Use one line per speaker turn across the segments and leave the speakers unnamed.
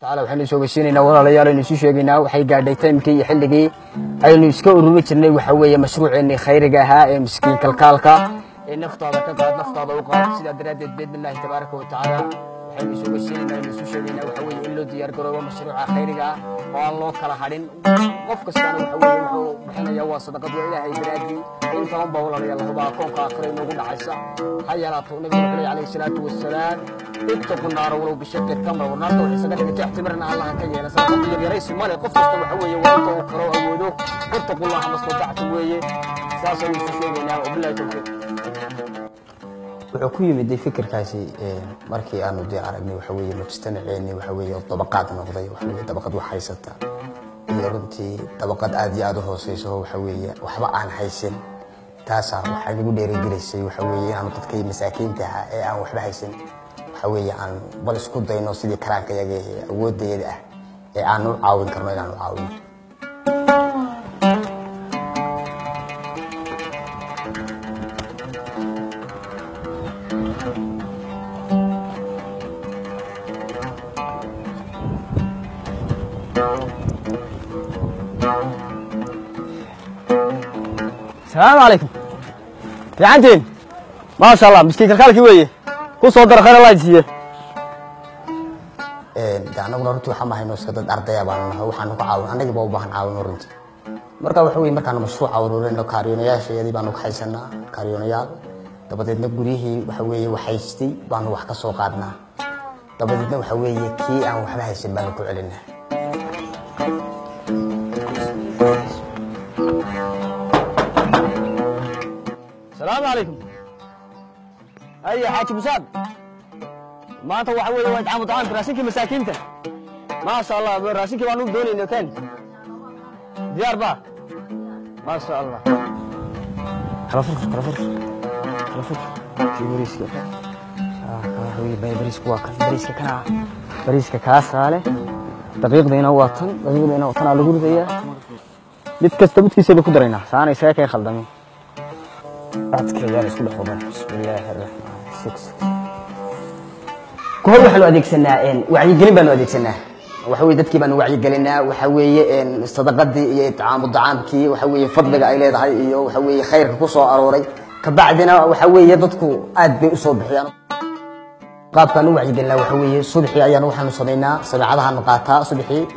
تعالى waxaan soo gashinayna walaalayaal inuu soo sheegaynaa waxay gaadhay taymkii xilligii aynu iska ururi jirnay waxa weeye mashruuceennii khayriga ahaa ee miskiin kalkaalka ee naftaada ka qaad naftaada u qaad sida daraadeed biidnillaahi tabaaraka wa tacaala waxaynu soo gashinayna inuu soo sheegaynaa waxa weeye in loo diyaar garoobo mashruuca khayriga ah oo aan loo kala hadhin qof kasta waxa weeye wuxuu bixinayaa waa sadaqada ilaahay daraadii inta aan walaalayaal hubaa koonka akhriyo ugu dhacaysa hayalaato nabiga calayhi salaatu wassalaam اتقوا النار ولو بشق التمر والنار وحسنا تعتبرنا الله كجينا سبب يا رئيس مالك قف وحويه وانت وكرو اودو اتقوا الله ما استطعتم ويه ساسو يسوينا وبالله توفيق wuxuu ku yimid fikirkaasi markii aanu dii aragnay waxa weeye mujtamaceeni waxa weeye dabaqad noqday waxa weeye dabaqad wax haysata iyo runtii dabaqad aad iyo aad u hooseyso waxa weeye waxba aan haysan taasa waxa lagu dheerigelisay waxa weeye aan dadkay masaakiinta ah ee aan waxba haysan حوي عن بلش كود دينو سيدي كرانك يجي ود يده أنا عاون كرنا أنا عاون السلام عليكم يا عندين ما شاء الله مسكين كالكالك ويه صدر خير الله يجزيه أنا ونورتو حما هي نسخة الأرضية بانه وحنا كعاون أنا جبوا بحن عاون ورنتي مركب وحوي مركب مشروع عورورين لو كاريونيا شيء دي بانه حيسنا كاريونيا تبدأ نقوليه وحوي وحيستي بانه وحكا سوقاتنا تبدأ وحوي كي أو وحنا حيسن بانه كعلنا السلام عليكم أي حاج مساعد ما أنت وحوي وأنت عم طعام راسينك مساكينته ما شاء الله راسينك وانو دوني إنه كان ديار با ما شاء الله خلافك في بريسك هوي باي بريسك واكل بريسك كاس عليه دقيق دينا وطن على جول ذي لتكستبت في سبب قدرنا ساني ساكن خلدمي بعد كذا نسكت خبر بسم الله الرحمن كل واحد أديك سنة وعي قلنا بنو أديك سنة وحوي دتك بنو وعي قلنا وحوي صدقات دي تعامل ضعامكي وحوي فضلك عيلة ضعي وحوي خيرك قصة أروري كبعدنا وحوي دتكو أد صبح يعني قاب كانوا وعي قلنا وحوي صبحي أيام وحنا صلينا صباحها نقاطها صبحي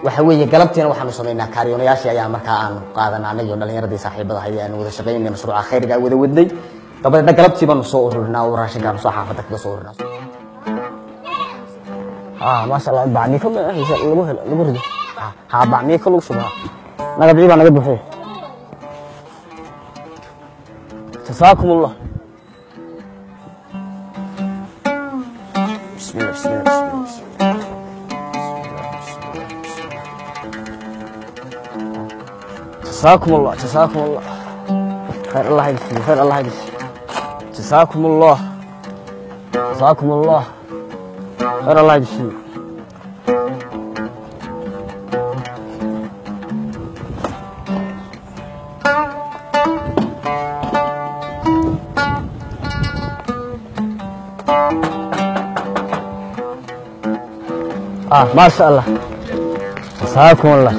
وحوي قلبتنا وحنا صلينا كاريون ياشي أيام مكان قادنا نجون اللي يردي صاحب ضحية يعني وذا شغالين مشروع خير جا وذا ودي طب إذا قلبتي بنصورنا وراشين كانوا صحافتك بصورنا ما شاء الله بعدني كم لبرد بعدني كل صبح أنا بعيد أنا قبل فيه جزاكم الله بسم الله بسم الله بسم الله جزاكم الله خير الله يجزيك خير الله يجزيك جزاكم الله خير الله يجزيك ما شاء الله جزاكم الله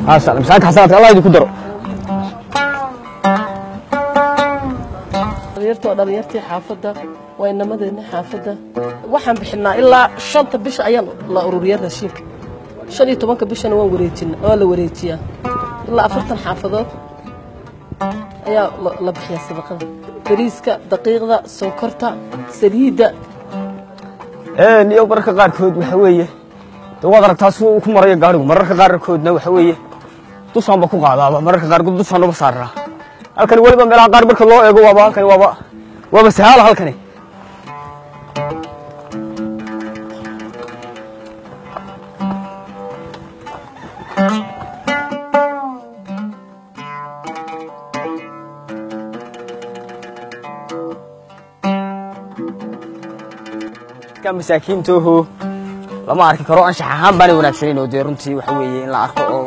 ما شاء الله مساك حسنات الله يديك الدرو
dhalinyartii xaafada way namadeenna xaafada waxaan bixinaa ilaa 5 bish ayaan la ururiyay raashinka 15 bishana waan wareejinaa oo la wareejiyaa ilaa 40 xaafadood ayaa la bixiyaa sadaqada bariiska daqiiqda sonkorta saliida
niyo marka qaarkood waxa weeye dawad aragtaas uu ku marayo gaarigu mararka qaarkoodna waxa weeye dushanba ku qaadaaba mararka qaarkood dushan uga saaraa halkan waliba meelaha qaar marka loo eego waaba sahala halkani ka masaakiintuhu lama arki karo anshax ahaan baan wanaagsaneyn oo deeruntii waxa weeye in la arko oo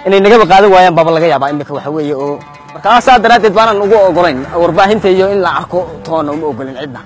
inay naga qaadan waayaan baba laga yaabaa imika waxa weeye oo marka saad daraadeed baanan ugu ogolayn warbaahinta iyo in la arko toona uma ogolin cidna